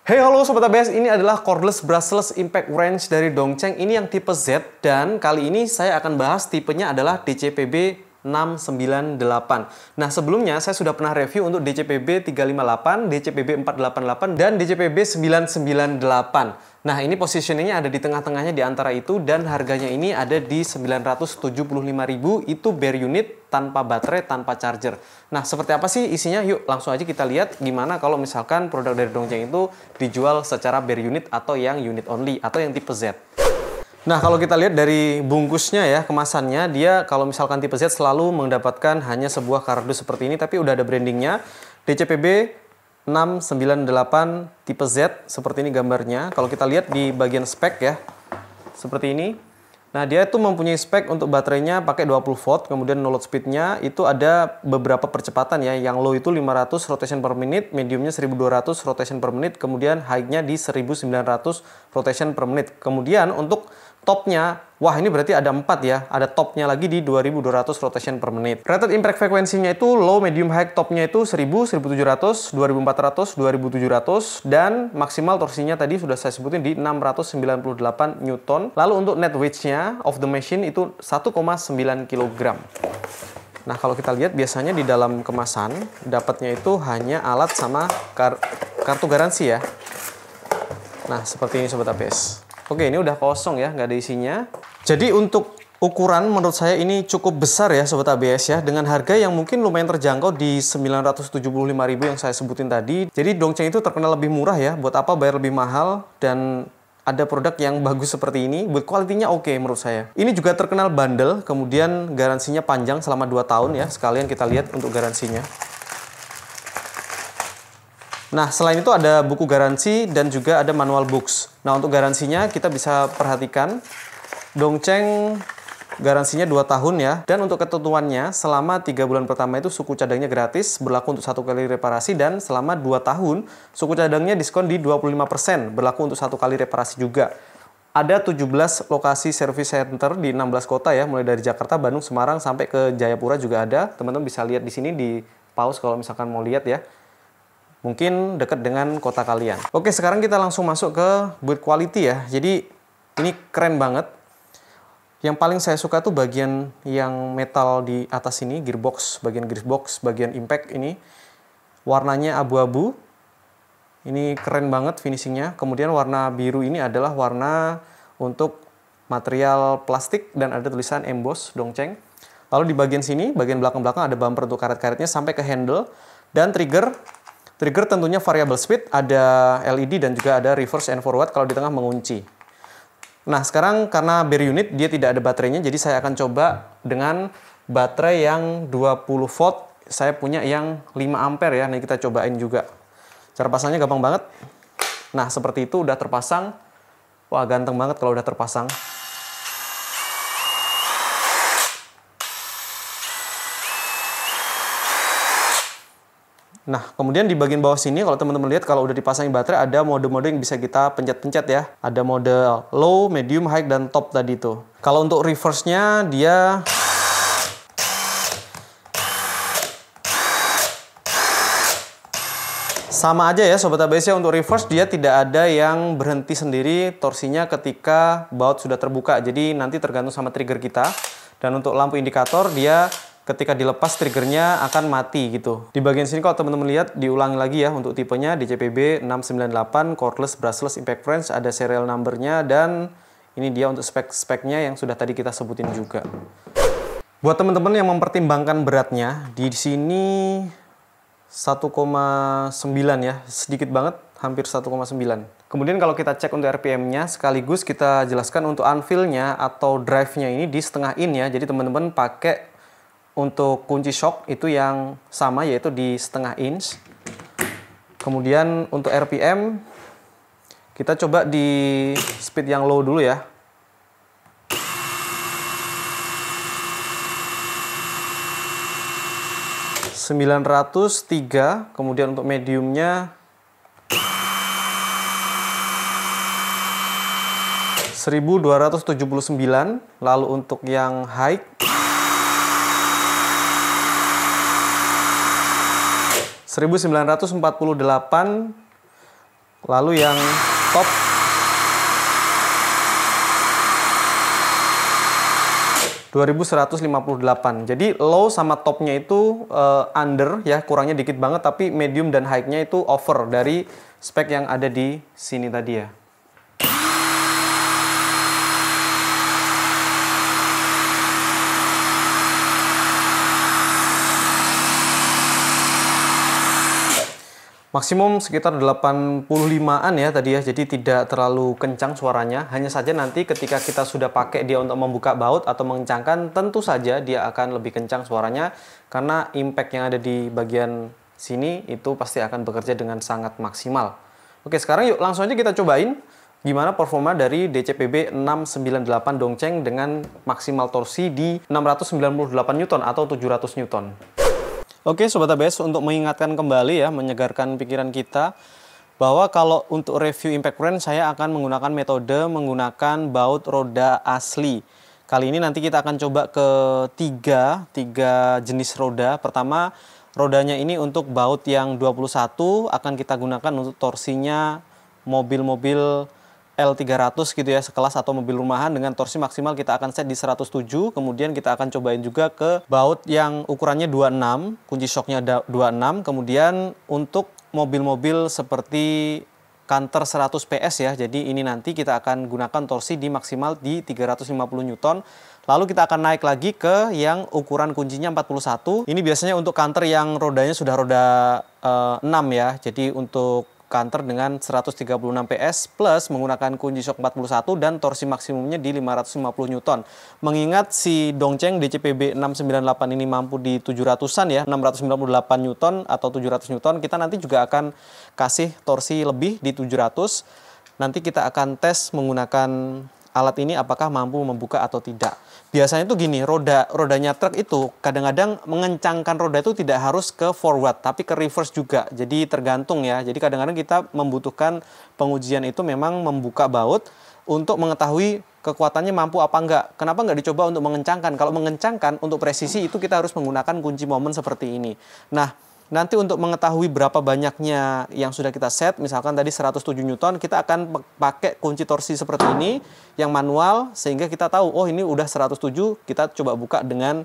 Hey halo Sobat ABS, ini adalah cordless brushless impact wrench dari Dongcheng. Ini yang tipe Z dan kali ini saya akan bahas tipenya adalah DCPB 698. Nah sebelumnya saya sudah pernah review untuk DCPB 358, DCPB 488, dan DCPB 998. Nah ini positioningnya ada di tengah-tengahnya di antara itu dan harganya ini ada di 975.000, itu bare unit tanpa baterai, tanpa charger. Nah seperti apa sih isinya? Yuk langsung aja kita lihat gimana kalau misalkan produk dari Dongcheng itu dijual secara bare unit atau yang unit only atau yang tipe Z. Nah kalau kita lihat dari bungkusnya ya, kemasannya, dia kalau misalkan tipe Z selalu mendapatkan hanya sebuah kardus seperti ini, tapi udah ada brandingnya DCPB 698 tipe Z, seperti ini gambarnya. Kalau kita lihat di bagian spek ya, seperti ini. Nah dia itu mempunyai spek untuk baterainya pakai 20 volt, kemudian no load speednya itu ada beberapa percepatan ya. Yang low itu 500 rotation per menit, mediumnya 1200 rotation per menit, kemudian high-nya di 1900 rotation per menit. Kemudian untuk topnya, wah ini berarti ada 4 ya, ada topnya lagi di 2200 rotation per menit. Rated impact frekuensinya itu low, medium, high, topnya itu 1000, 1700, 2400, 2700, dan maksimal torsinya tadi sudah saya sebutin di 698 Newton. Lalu untuk net weight-nya of the machine itu 1,9 kg. Nah kalau kita lihat biasanya di dalam kemasan dapatnya itu hanya alat sama kartu garansi ya. Nah seperti ini Sobat ABS. Oke, ini udah kosong ya, nggak ada isinya. Jadi untuk ukuran menurut saya ini cukup besar ya Sobat ABS ya, dengan harga yang mungkin lumayan terjangkau di 975.000 yang saya sebutin tadi. Jadi Dongcheng itu terkenal lebih murah ya, buat apa bayar lebih mahal, dan ada produk yang bagus seperti ini, buat kualitinya oke menurut saya. Ini juga terkenal bandel, kemudian garansinya panjang selama 2 tahun ya, sekalian kita lihat untuk garansinya. Nah, selain itu ada buku garansi dan juga ada manual books. Nah, untuk garansinya kita bisa perhatikan Dongcheng garansinya 2 tahun ya. Dan untuk ketentuannya selama 3 bulan pertama itu suku cadangnya gratis, berlaku untuk 1 kali reparasi, dan selama 2 tahun suku cadangnya diskon di 25%, berlaku untuk 1 kali reparasi juga. Ada 17 lokasi service center di 16 kota ya, mulai dari Jakarta, Bandung, Semarang sampai ke Jayapura juga ada. Teman-teman bisa lihat di sini, di pause kalau misalkan mau lihat ya. Mungkin dekat dengan kota kalian. Oke, sekarang kita langsung masuk ke build quality ya. Jadi ini keren banget. Yang paling saya suka tuh bagian yang metal di atas ini, gearbox, bagian impact ini. Warnanya abu-abu. Ini keren banget finishingnya. Kemudian warna biru ini adalah warna untuk material plastik dan ada tulisan emboss Dongcheng. Lalu di bagian sini, bagian belakang-belakang ada bumper untuk karet-karetnya sampai ke handle. Dan Trigger tentunya variable speed, ada LED dan juga ada reverse and forward kalau di tengah mengunci. Nah sekarang karena bare unit dia tidak ada baterainya, jadi saya akan coba dengan baterai yang 20 volt. Saya punya yang 5 ampere ya, nih kita cobain juga. Cara pasangnya gampang banget. Nah seperti itu udah terpasang. Wah ganteng banget kalau udah terpasang. Nah, kemudian di bagian bawah sini, kalau teman-teman lihat, kalau udah dipasangin baterai, ada mode-mode yang bisa kita pencet-pencet ya. Ada mode low, medium, high, dan top tadi itu. Kalau untuk reverse-nya, dia sama aja ya Sobat ABS ya. Untuk reverse, dia tidak ada yang berhenti sendiri torsinya ketika baut sudah terbuka. Jadi nanti tergantung sama trigger kita. Dan untuk lampu indikator, dia ketika dilepas triggernya akan mati gitu. Di bagian sini kalau teman-teman lihat, diulangi lagi ya untuk tipenya DCPB 698 cordless brushless impact wrench, ada serial numbernya, dan ini dia untuk spek-speknya yang sudah tadi kita sebutin juga. Buat teman-teman yang mempertimbangkan beratnya, di sini 1,9 ya, sedikit banget, hampir 1,9. Kemudian kalau kita cek untuk RPM-nya, sekaligus kita jelaskan untuk anvil-nya atau drive-nya ini di setengah in ya. Jadi teman-teman pakai untuk kunci shock itu yang sama, yaitu di setengah inch. Kemudian untuk RPM, kita coba di speed yang low dulu ya. (903), kemudian untuk mediumnya 1279, lalu untuk yang high 1948, Lalu yang top (2158). Jadi low sama topnya itu under ya, kurangnya dikit banget, tapi medium dan high-nya itu over dari spek yang ada di sini tadi ya. Maksimum sekitar 85-an ya tadi ya, jadi tidak terlalu kencang suaranya. Hanya saja nanti ketika kita sudah pakai dia untuk membuka baut atau mengencangkan, tentu saja dia akan lebih kencang suaranya, karena impact yang ada di bagian sini itu pasti akan bekerja dengan sangat maksimal. Oke, sekarang yuk langsung aja kita cobain gimana performa dari DCPB 698 Dongcheng dengan maksimal torsi di 698 Newton atau 700 Newton. Oke Sobat ABS, untuk mengingatkan kembali ya, menyegarkan pikiran kita, bahwa kalau untuk review impact wrench saya akan menggunakan metode menggunakan baut roda asli. Kali ini nanti kita akan coba ke tiga jenis roda. Pertama, rodanya ini untuk baut yang 21 akan kita gunakan untuk torsinya mobil-mobil L300 gitu ya, sekelas atau mobil rumahan dengan torsi maksimal kita akan set di 107. Kemudian kita akan cobain juga ke baut yang ukurannya 26, kunci shocknya 26. Kemudian untuk mobil-mobil seperti Canter 100 PS ya, jadi ini nanti kita akan gunakan torsi di maksimal di 350 Newton. Lalu kita akan naik lagi ke yang ukuran kuncinya 41. Ini biasanya untuk Canter yang rodanya sudah roda 6 ya, jadi untuk Canter dengan 136 PS plus menggunakan kunci shock 41 dan torsi maksimumnya di 550 Newton. Mengingat si Dongcheng DCPB 698 ini mampu di 700-an ya, 698 Newton atau 700 Newton, kita nanti juga akan kasih torsi lebih di 700. Nanti kita akan tes menggunakan alat ini apakah mampu membuka atau tidak. Biasanya tuh gini, rodanya truk itu kadang-kadang mengencangkan roda itu tidak harus ke forward, tapi ke reverse juga. Jadi tergantung ya. Jadi kadang-kadang kita membutuhkan pengujian itu memang membuka baut untuk mengetahui kekuatannya mampu apa enggak. Kenapa enggak dicoba untuk mengencangkan? Kalau mengencangkan untuk presisi itu kita harus menggunakan kunci momen seperti ini. Nah, nanti untuk mengetahui berapa banyaknya yang sudah kita set, misalkan tadi 107 Newton, kita akan pakai kunci torsi seperti ini, yang manual, sehingga kita tahu, oh ini udah 107, kita coba buka dengan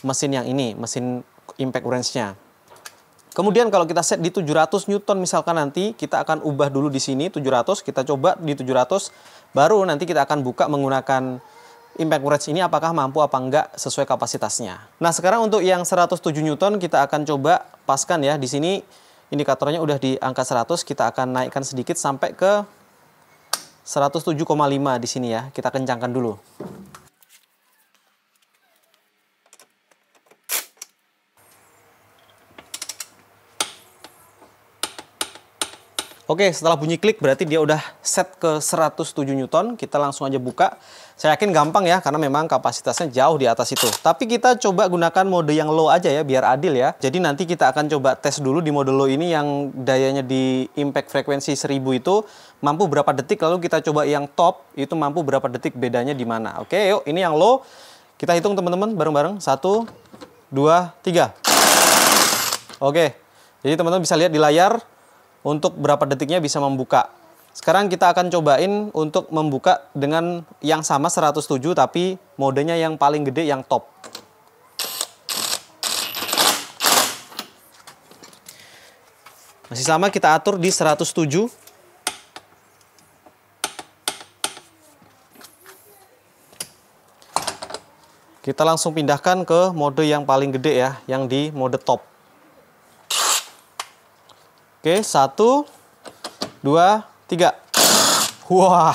mesin yang ini, mesin impact wrench-nya. Kemudian kalau kita set di 700 Newton misalkan nanti, kita akan ubah dulu di sini 700, kita coba di 700, baru nanti kita akan buka menggunakan impact wrench ini apakah mampu apa enggak sesuai kapasitasnya. Nah, sekarang untuk yang 107 Newton kita akan coba paskan ya. Di sini indikatornya udah di angka 100, kita akan naikkan sedikit sampai ke 107,5 di sini ya. Kita kencangkan dulu. Oke, setelah bunyi klik berarti dia udah set ke 107 Newton. Kita langsung aja buka. Saya yakin gampang ya, karena memang kapasitasnya jauh di atas itu. Tapi kita coba gunakan mode yang low aja ya, biar adil ya. Jadi nanti kita akan coba tes dulu di mode low ini yang dayanya di impact frekuensi 1000 itu mampu berapa detik. Lalu kita coba yang top, itu mampu berapa detik, bedanya di mana. Oke, yuk ini yang low. Kita hitung teman-teman bareng-bareng. 1, 2, 3. Oke, jadi teman-teman bisa lihat di layar untuk berapa detiknya bisa membuka. Sekarang kita akan cobain untuk membuka dengan yang sama 107 tapi modenya yang paling gede, yang top. Masih sama, kita atur di 107. Kita langsung pindahkan ke mode yang paling gede ya, yang di mode top. Oke, 1, 2, 3. Wah,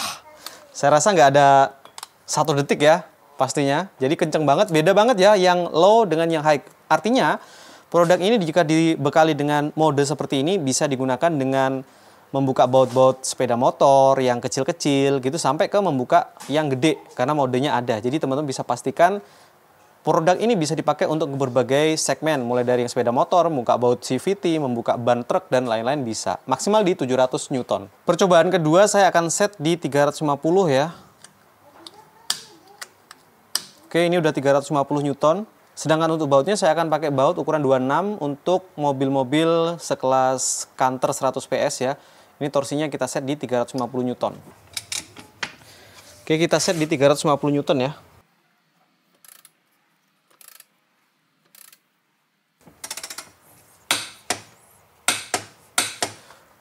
saya rasa nggak ada 1 detik ya pastinya. Jadi kenceng banget, beda banget ya yang low dengan yang high. Artinya, produk ini jika dibekali dengan mode seperti ini bisa digunakan dengan membuka baut-baut sepeda motor yang kecil-kecil gitu sampai ke membuka yang gede karena modenya ada. Jadi teman-teman bisa pastikan produk ini bisa dipakai untuk berbagai segmen, mulai dari yang sepeda motor, membuka baut CVT, membuka ban truk, dan lain-lain bisa. Maksimal di 700 Newton. Percobaan kedua saya akan set di 350 ya. Oke, ini udah 350 Newton. Sedangkan untuk bautnya saya akan pakai baut ukuran 26 untuk mobil-mobil sekelas Canter 100 PS ya. Ini torsinya kita set di 350 Newton. Oke, kita set di 350 Newton ya.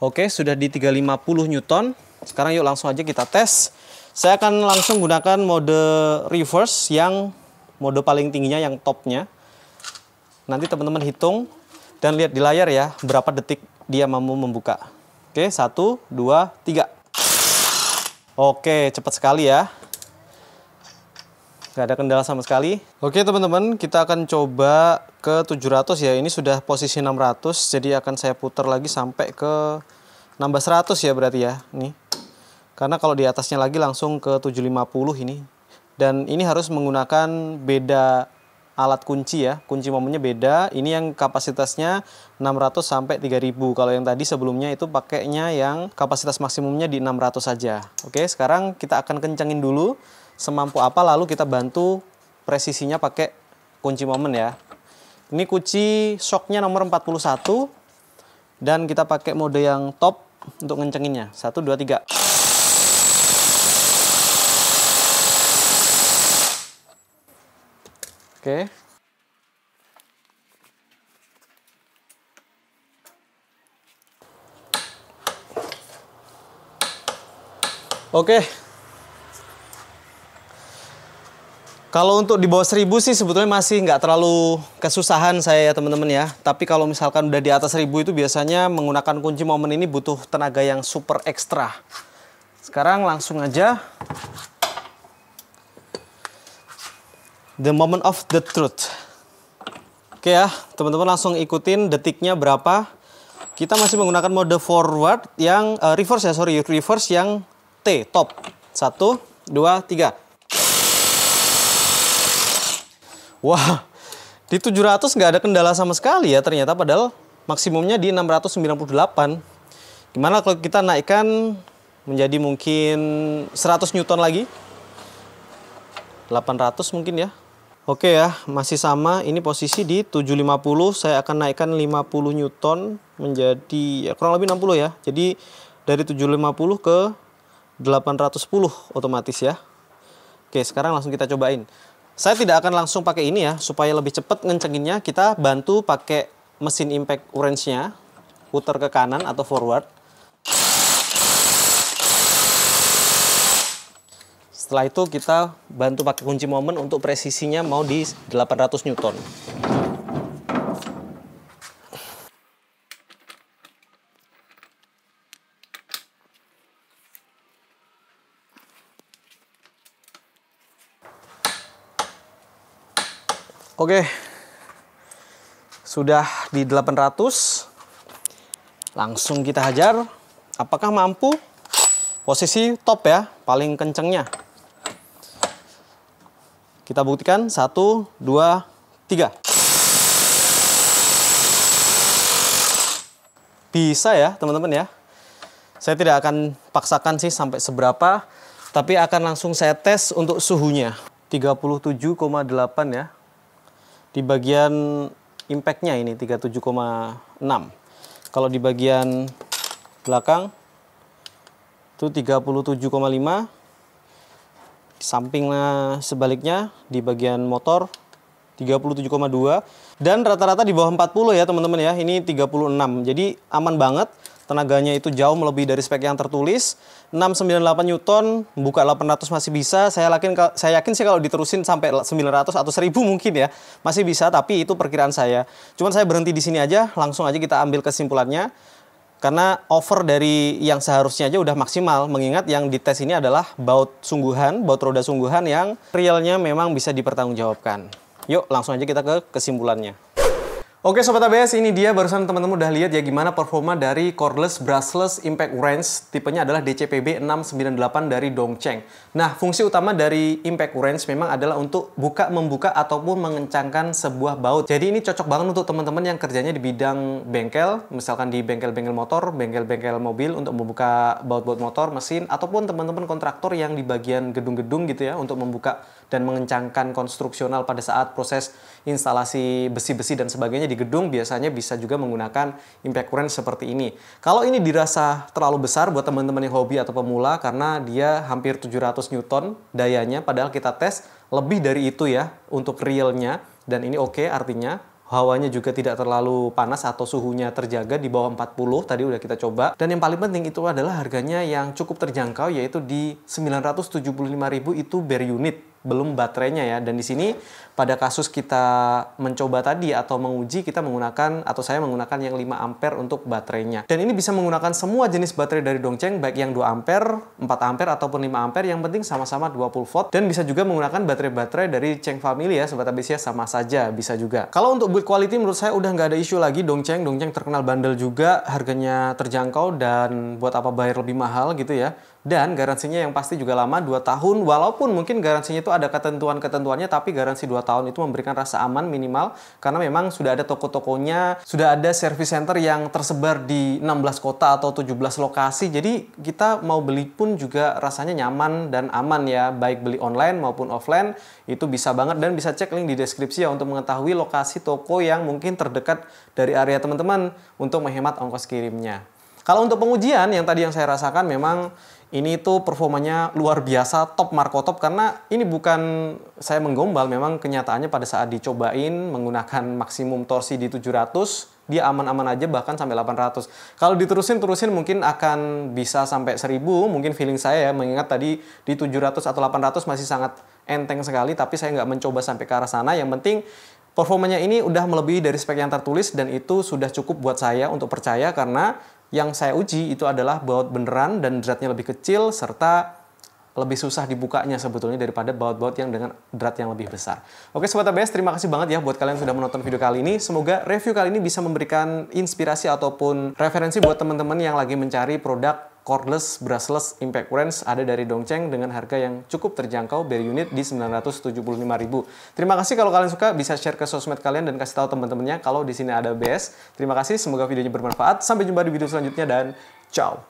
Oke, sudah di 350 Newton. Sekarang yuk langsung aja kita tes. Saya akan langsung gunakan mode reverse yang mode paling tingginya, yang topnya. Nanti teman-teman hitung dan lihat di layar ya, berapa detik dia mampu membuka. Oke, 1, 2, 3. Oke, cepat sekali ya. Nggak ada kendala sama sekali. Oke teman-teman, kita akan coba ke 700 ya. Ini sudah posisi 600, jadi akan saya putar lagi sampai ke nambah 100 ya berarti ya. Nih. Karena kalau di atasnya lagi langsung ke 750 ini. Dan ini harus menggunakan beda alat kunci ya. Kunci momennya beda. Ini yang kapasitasnya 600 sampai 3000. Kalau yang tadi sebelumnya itu pakainya yang kapasitas maksimumnya di 600 saja. Oke, sekarang kita akan kencangin dulu semampu apa, lalu kita bantu presisinya pakai kunci momen ya. Ini kunci shocknya nomor 41 dan kita pakai mode yang top untuk ngencenginnya. 1, 2, 3. Oke. Oke. Kalau untuk di bawah 1000 sih sebetulnya masih nggak terlalu kesusahan saya ya teman-teman ya. Tapi kalau misalkan udah di atas 1000 itu biasanya menggunakan kunci momen ini butuh tenaga yang super ekstra. Sekarang langsung aja. The moment of the truth. Oke ya, teman-teman langsung ikutin detiknya berapa. Kita masih menggunakan mode forward yang reverse yang T, top. 1, 2, 3. Wah, di 700 nggak ada kendala sama sekali ya ternyata, padahal maksimumnya di 698. Gimana kalau kita naikkan menjadi mungkin 100 Newton lagi? 800 mungkin ya. Oke ya, masih sama. Ini posisi di 750. Saya akan naikkan 50 Newton menjadi ya, kurang lebih 60 ya. Jadi dari 750 ke 810 otomatis ya. Oke, sekarang langsung kita cobain. Saya tidak akan langsung pakai ini ya, supaya lebih cepat ngencenginnya. Kita bantu pakai mesin impact wrench-nya, putar ke kanan atau forward. Setelah itu kita bantu pakai kunci momen untuk presisinya mau di 800 Newton. Oke, sudah di 800, langsung kita hajar. Apakah mampu? Posisi top ya, paling kencengnya. Kita buktikan, 1, 2, 3. Bisa ya teman-teman ya. Saya tidak akan paksakan sih sampai seberapa, tapi akan langsung saya tes untuk suhunya. 37,8 ya. Di bagian impact-nya ini 37,6. Kalau di bagian belakang itu 37,5. Di sampingnya sebaliknya di bagian motor 37,2 dan rata-rata di bawah 40 ya teman-teman ya. Ini 36. Jadi aman banget. Tenaganya itu jauh melebihi dari spek yang tertulis. 698 Newton, buka 800 masih bisa. Saya yakin sih kalau diterusin sampai 900 atau 1000 mungkin ya, masih bisa, tapi itu perkiraan saya. Cuman saya berhenti di sini aja, langsung aja kita ambil kesimpulannya. Karena over dari yang seharusnya aja udah maksimal, mengingat yang dites ini adalah baut sungguhan, baut roda sungguhan yang realnya memang bisa dipertanggungjawabkan. Yuk langsung aja kita ke kesimpulannya. Oke Sobat ABS, ini dia barusan teman-teman udah lihat ya gimana performa dari cordless brushless impact wrench, tipenya adalah DCPB 698 dari Dongcheng. Nah, fungsi utama dari impact wrench memang adalah untuk buka, membuka, ataupun mengencangkan sebuah baut. Jadi ini cocok banget untuk teman-teman yang kerjanya di bidang bengkel, misalkan di bengkel-bengkel motor, bengkel-bengkel mobil untuk membuka baut-baut motor, mesin, ataupun teman-teman kontraktor yang di bagian gedung-gedung gitu ya, untuk membuka dan mengencangkan konstruksional pada saat proses instalasi besi-besi dan sebagainya di gedung, biasanya bisa juga menggunakan impact wrench seperti ini. Kalau ini dirasa terlalu besar buat teman-teman yang hobi atau pemula karena dia hampir 700 Newton dayanya, padahal kita tes lebih dari itu ya untuk realnya, dan ini oke, artinya hawanya juga tidak terlalu panas atau suhunya terjaga di bawah 40, tadi udah kita coba. Dan yang paling penting itu adalah harganya yang cukup terjangkau, yaitu di 975.000 itu bare unit, belum baterainya ya. Dan di sini pada kasus kita mencoba tadi atau menguji, kita menggunakan atau saya menggunakan yang 5 ampere untuk baterainya. Dan ini bisa menggunakan semua jenis baterai dari Dongcheng, baik yang 2 ampere, 4 ampere ataupun 5 ampere, yang penting sama-sama 20 volt. Dan bisa juga menggunakan baterai-baterai dari Cheng Family ya, sobat ABC, sama saja bisa juga. Kalau untuk build quality menurut saya udah nggak ada isu lagi. Dongcheng terkenal bandel juga, harganya terjangkau, dan buat apa bayar lebih mahal gitu ya. Dan garansinya yang pasti juga lama, 2 tahun, walaupun mungkin garansinya itu ada ketentuan-ketentuannya, tapi garansi 2 tahun itu memberikan rasa aman minimal, karena memang sudah ada toko-tokonya, sudah ada service center yang tersebar di 16 kota atau 17 lokasi, jadi kita mau beli pun juga rasanya nyaman dan aman ya, baik beli online maupun offline, itu bisa banget, dan bisa cek link di deskripsi ya untuk mengetahui lokasi toko yang mungkin terdekat dari area teman-teman untuk menghemat ongkos kirimnya. Kalau untuk pengujian yang tadi yang saya rasakan, memang ini tuh performanya luar biasa, top Marco top, karena ini bukan saya menggombal, memang kenyataannya pada saat dicobain menggunakan maksimum torsi di 700, dia aman-aman aja bahkan sampai 800. Kalau diterusin mungkin akan bisa sampai 1000, mungkin feeling saya ya, mengingat tadi di 700 atau 800 masih sangat enteng sekali, tapi saya nggak mencoba sampai ke arah sana. Yang penting performanya ini udah melebihi dari spek yang tertulis, dan itu sudah cukup buat saya untuk percaya, karena yang saya uji itu adalah baut beneran dan dratnya lebih kecil, serta lebih susah dibukanya sebetulnya daripada baut-baut yang dengan drat yang lebih besar. Oke Sobat ABS, terima kasih banget ya buat kalian yang sudah menonton video kali ini. Semoga review kali ini bisa memberikan inspirasi ataupun referensi buat teman-teman yang lagi mencari produk cordless brushless impact wrench ada dari Dongcheng dengan harga yang cukup terjangkau, bare unit di 975.000. Terima kasih, kalau kalian suka bisa share ke sosmed kalian dan kasih tahu teman-temannya kalau di sini ada ABS. Terima kasih, semoga videonya bermanfaat. Sampai jumpa di video selanjutnya dan ciao.